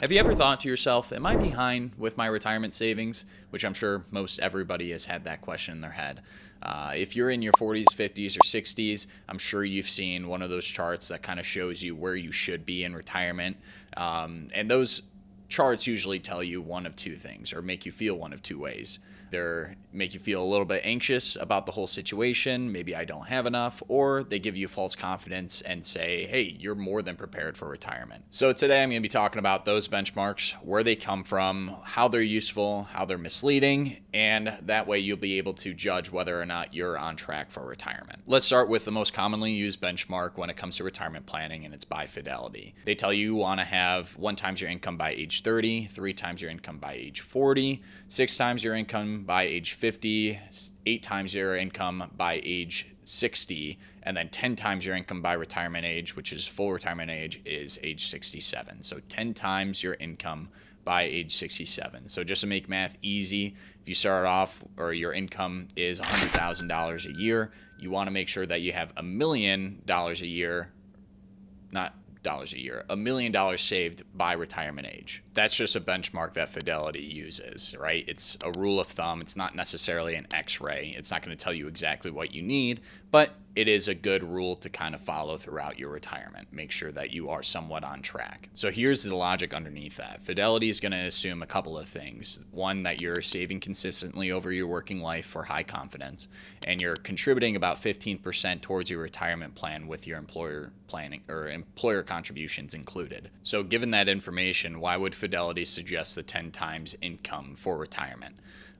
Have you ever thought to yourself, am I behind with my retirement savings? Which I'm sure most everybody has had that question in their head. If you're in your 40s, 50s, or 60s, I'm sure you've seen one of those charts that kind of shows you where you should be in retirement. And those charts usually tell you one of two things or make you feel one of two ways. Either make you feel a little bit anxious about the whole situation, maybe I don't have enough, or they give you false confidence and say, hey, you're more than prepared for retirement. So today I'm going to be talking about those benchmarks, where they come from, how they're useful, how they're misleading, and that way you'll be able to judge whether or not you're on track for retirement. Let's start with the most commonly used benchmark when it comes to retirement planning, and it's by Fidelity. They tell you want to have 1 times your income by age 30, 3 times your income by age 40, 6 times your income by age 50, 8 times your income by age 60, and then 10 times your income by retirement age, which is full retirement age, is age 67. So 10 times your income by age 67. So just to make math easy, if you start off or your income is $100,000 a year, you want to make sure that you have $1 million a year, not dollars a year, $1 million saved by retirement age. That's just a benchmark that Fidelity uses, right? It's a rule of thumb. It's not necessarily an X-ray. It's not going to tell you exactly what you need, but it is a good rule to kind of follow throughout your retirement. Make sure that you are somewhat on track. So here's the logic underneath that. Fidelity is going to assume a couple of things. One, that you're saving consistently over your working life for high confidence, and you're contributing about 15% towards your retirement plan with your employer planning or employer contributions included. So given that information, why would Fidelity suggest the 10 times income for retirement?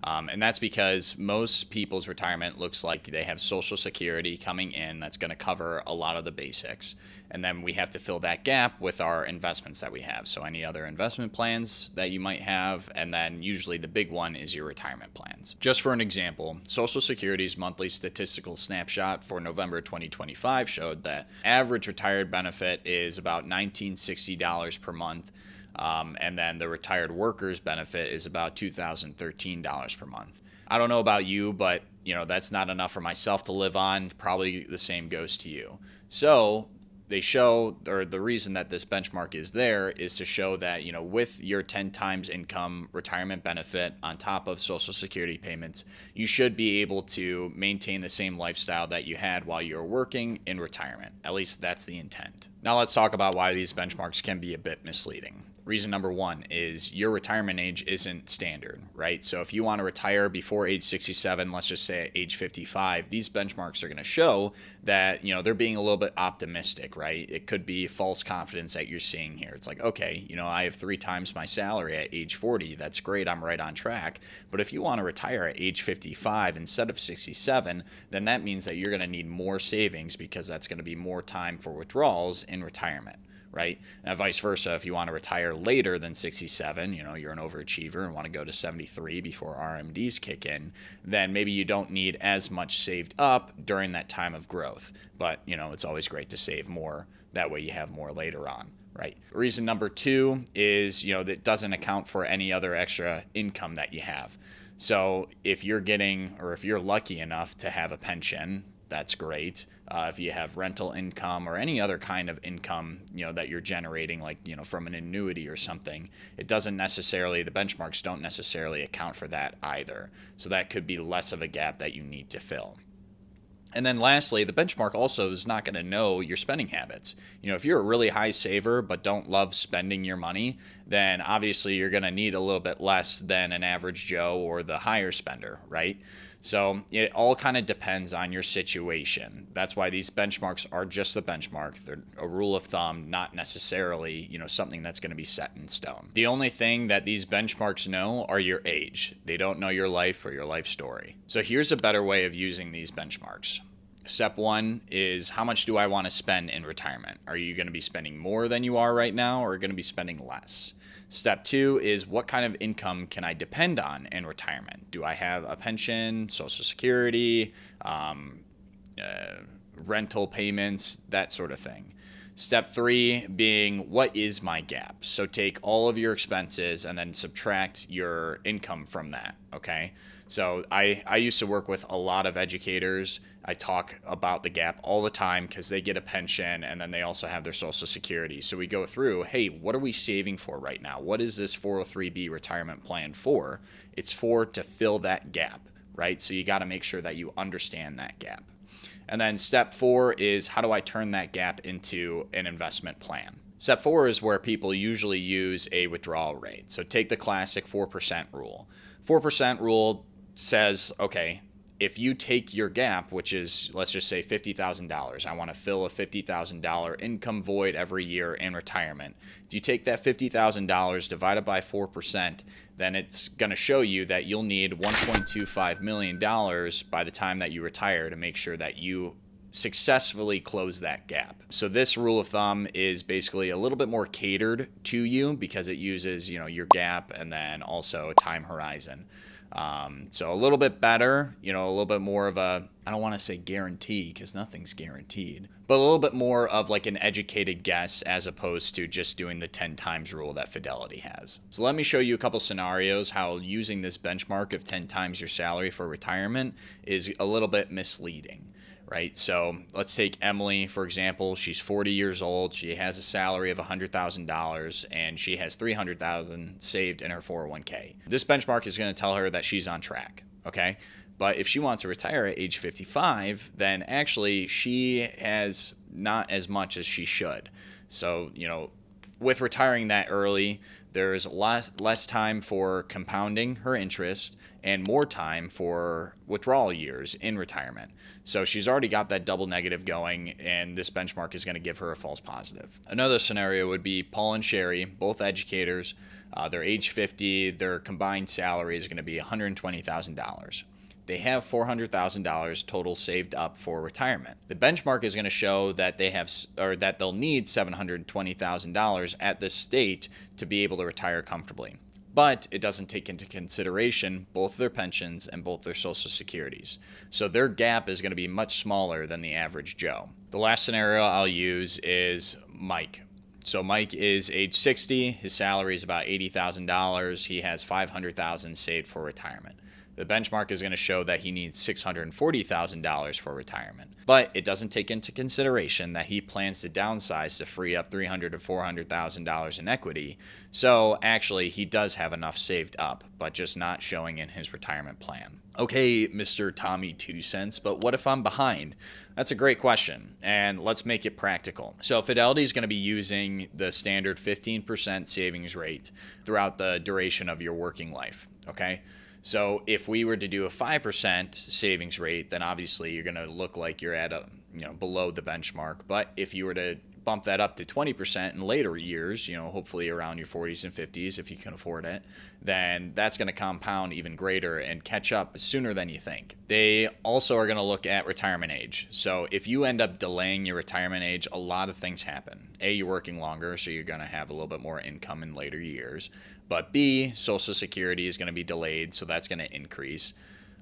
And that's because most people's retirement looks like they have Social Security coming in that's going to cover a lot of the basics. And then we have to fill that gap with our investments that we have. So any other investment plans that you might have, and then usually the big one is your retirement plans. Just for an example, Social Security's monthly statistical snapshot for November 2025 showed that average retired benefit is about $1,960 per month. And then the retired workers benefit is about $2,013 per month. I don't know about you, but that's not enough for myself to live on. Probably the same goes to you. So they show, or the reason that this benchmark is there is to show that, with your 10 times income retirement benefit on top of Social Security payments, you should be able to maintain the same lifestyle that you had while you were working in retirement. At least that's the intent. Now let's talk about why these benchmarks can be a bit misleading. Reason number one is your retirement age isn't standard, right? So if you want to retire before age 67, let's just say at age 55, these benchmarks are going to show that, they're being a little bit optimistic, right? It could be false confidence that you're seeing here. It's like, okay, I have 3 times my salary at age 40. That's great. I'm right on track. But if you want to retire at age 55 instead of 67, then that means that you're going to need more savings because that's going to be more time for withdrawals in retirement. Right? And vice versa, if you want to retire later than 67, you're an overachiever and want to go to 73 before RMDs kick in, then maybe you don't need as much saved up during that time of growth. But, it's always great to save more. That way you have more later on. Right. Reason number two is, that doesn't account for any other extra income that you have. So if you're lucky enough to have a pension, that's great. If you have rental income or any other kind of income, that you're generating, like, from an annuity or something, the benchmarks don't necessarily account for that either. So that could be less of a gap that you need to fill. And then lastly, the benchmark also is not going to know your spending habits. If you're a really high saver but don't love spending your money, then obviously you're going to need a little bit less than an average Joe or the higher spender, right? So it all kind of depends on your situation. That's why these benchmarks are just a benchmark. They're a rule of thumb, not necessarily, something that's going to be set in stone. The only thing that these benchmarks know are your age. They don't know your life or your life story. So here's a better way of using these benchmarks. Step one is, how much do I want to spend in retirement? Are you going to be spending more than you are right now, or going to be spending less? Step two is, what kind of income can I depend on in retirement? Do I have a pension, Social Security, rental payments, that sort of thing? Step three being, what is my gap? So take all of your expenses and then subtract your income from that. Okay. So I used to work with a lot of educators. I talk about the gap all the time because they get a pension and then they also have their Social Security. So we go through, hey, what are we saving for right now? What is this 403B retirement plan for? It's for to fill that gap, right? So you got to make sure that you understand that gap. And then step 4 is, how do I turn that gap into an investment plan? Step 4 is where people usually use a withdrawal rate. So take the classic 4% rule. 4% rule says, okay, if you take your gap, which is, let's just say $50,000, I want to fill a $50,000 income void every year in retirement. If you take that $50,000 divided by 4%, then it's going to show you that you'll need $1.25 million by the time that you retire to make sure that you successfully close that gap. So this rule of thumb is basically a little bit more catered to you because it uses, your gap and then also time horizon. So a little bit better, a little bit more of a, I don't want to say guarantee because nothing's guaranteed, but a little bit more of like an educated guess as opposed to just doing the 10 times rule that Fidelity has. So let me show you a couple scenarios how using this benchmark of 10 times your salary for retirement is a little bit misleading. Right? So let's take Emily, for example. She's 40 years old. She has a salary of $100,000 and she has $300,000 saved in her 401k. This benchmark is going to tell her that she's on track. Okay. But if she wants to retire at age 55, then actually she has not as much as she should. So, with retiring that early, there's less time for compounding her interest and more time for withdrawal years in retirement. So she's already got that double negative going, and this benchmark is going to give her a false positive. Another scenario would be Paul and Sherry, both educators. They're age 50. Their combined salary is going to be $120,000. They have $400,000 total saved up for retirement. The benchmark is going to show that that they'll need $720,000 at this state to be able to retire comfortably. But it doesn't take into consideration both their pensions and both their Social Securities. So their gap is going to be much smaller than the average Joe. The last scenario I'll use is Mike. So Mike is age 60. His salary is about $80,000. He has $500,000 saved for retirement. The benchmark is going to show that he needs $640,000 for retirement. But it doesn't take into consideration that he plans to downsize to free up $300,000 to $400,000 in equity. So actually, he does have enough saved up, but just not showing in his retirement plan. Okay, Mr. Tommy 2 cents, but what if I'm behind? That's a great question, and let's make it practical. So Fidelity is going to be using the standard 15% savings rate throughout the duration of your working life, okay? So if we were to do a 5% savings rate, then obviously you're going to look like you're at below the benchmark. But if you were to bump that up to 20% in later years, hopefully around your 40s and 50s if you can afford it, then that's going to compound even greater and catch up sooner than you think. They also are going to look at retirement age. So if you end up delaying your retirement age, a lot of things happen. A, you're working longer, so you're going to have a little bit more income in later years. But B, Social Security is going to be delayed, so that's going to increase.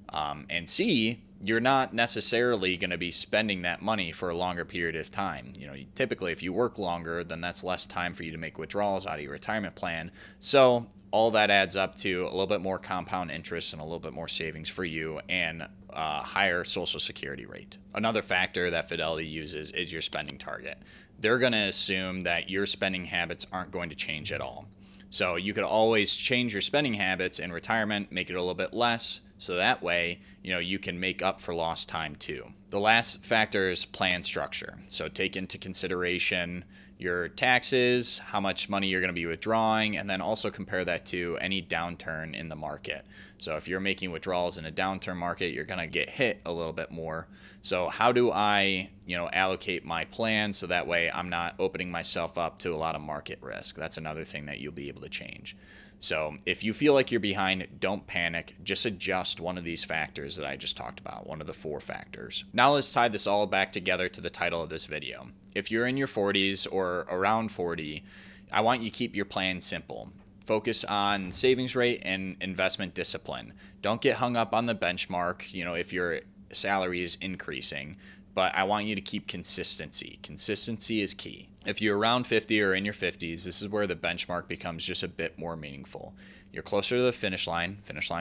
And C, you're not necessarily going to be spending that money for a longer period of time. Typically, if you work longer, then that's less time for you to make withdrawals out of your retirement plan. So all that adds up to a little bit more compound interest and a little bit more savings for you and a higher Social Security rate. Another factor that Fidelity uses is your spending target. They're going to assume that your spending habits aren't going to change at all. So you could always change your spending habits in retirement, make it a little bit less, so that way, you can make up for lost time too. The last factor is plan structure. So take into consideration your taxes, how much money you're going to be withdrawing, and then also compare that to any downturn in the market. So if you're making withdrawals in a downturn market, you're going to get hit a little bit more. So how do I, allocate my plan so that way I'm not opening myself up to a lot of market risk? That's another thing that you'll be able to change. So if you feel like you're behind, don't panic. Just adjust one of these factors that I just talked about, one of the 4 factors. Now let's tie this all back together to the title of this video. If you're in your 40s or around 40, I want you to keep your plan simple. Focus on savings rate and investment discipline. Don't get hung up on the benchmark, if your salary is increasing. But I want you to keep consistency. Consistency is key. If you're around 50 or in your 50s, this is where the benchmark becomes just a bit more meaningful. You're closer to the finish line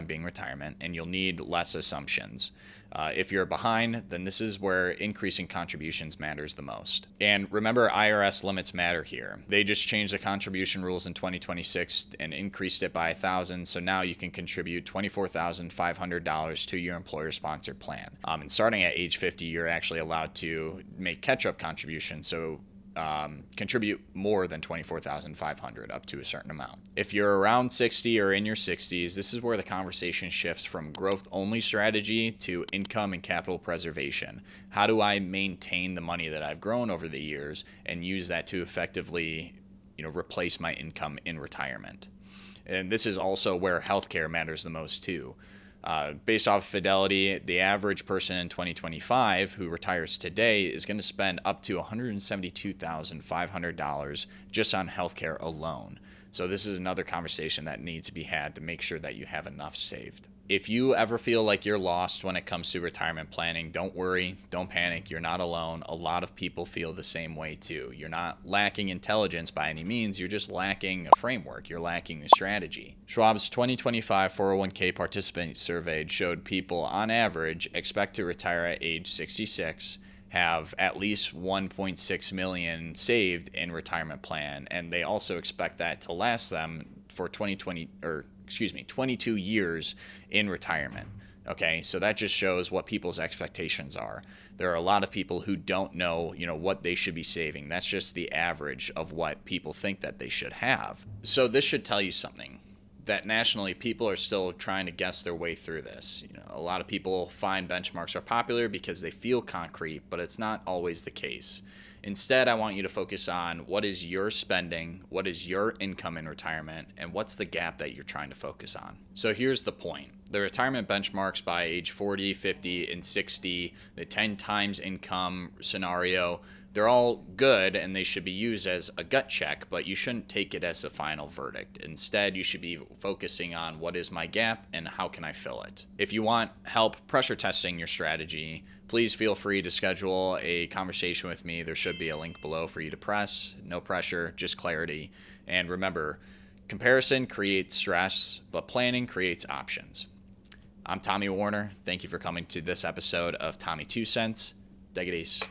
being retirement, and you'll need less assumptions. If you're behind, then this is where increasing contributions matters the most. And remember, IRS limits matter here. They just changed the contribution rules in 2026 and increased it by 1,000, so now you can contribute $24,500 to your employer-sponsored plan. And starting at age 50, you're actually allowed to make catch-up contributions, so contribute more than $24,500 up to a certain amount. If you're around 60 or in your 60s, this is where the conversation shifts from growth-only strategy to income and capital preservation. How do I maintain the money that I've grown over the years and use that to effectively, replace my income in retirement? And this is also where healthcare matters the most too. Based off Fidelity, the average person in 2025 who retires today is going to spend up to $172,500 just on healthcare alone. So this is another conversation that needs to be had to make sure that you have enough saved. If you ever feel like you're lost when it comes to retirement planning, don't worry, don't panic, you're not alone. A lot of people feel the same way too. You're not lacking intelligence by any means, you're just lacking a framework, you're lacking a strategy. Schwab's 2025 401k participant survey showed people on average expect to retire at age 66, have at least 1.6 million saved in retirement plan, and they also expect that to last them for 22 years in retirement. Okay, so that just shows what people's expectations are. There are a lot of people who don't know, what they should be saving. That's just the average of what people think that they should have. So this should tell you something, that nationally people are still trying to guess their way through this. A lot of people find benchmarks are popular because they feel concrete, but it's not always the case. Instead, I want you to focus on what is your spending, what is your income in retirement, and what's the gap that you're trying to focus on. So here's the point. The retirement benchmarks by age 40, 50, and 60, the 10 times income scenario, they're all good and they should be used as a gut check, but you shouldn't take it as a final verdict. Instead, you should be focusing on what is my gap and how can I fill it. If you want help pressure testing your strategy, please feel free to schedule a conversation with me. There should be a link below for you to press. No pressure, just clarity. And remember, comparison creates stress, but planning creates options. I'm Tommy Warner. Thank you for coming to this episode of Tommy 2 Cents. Take it easy.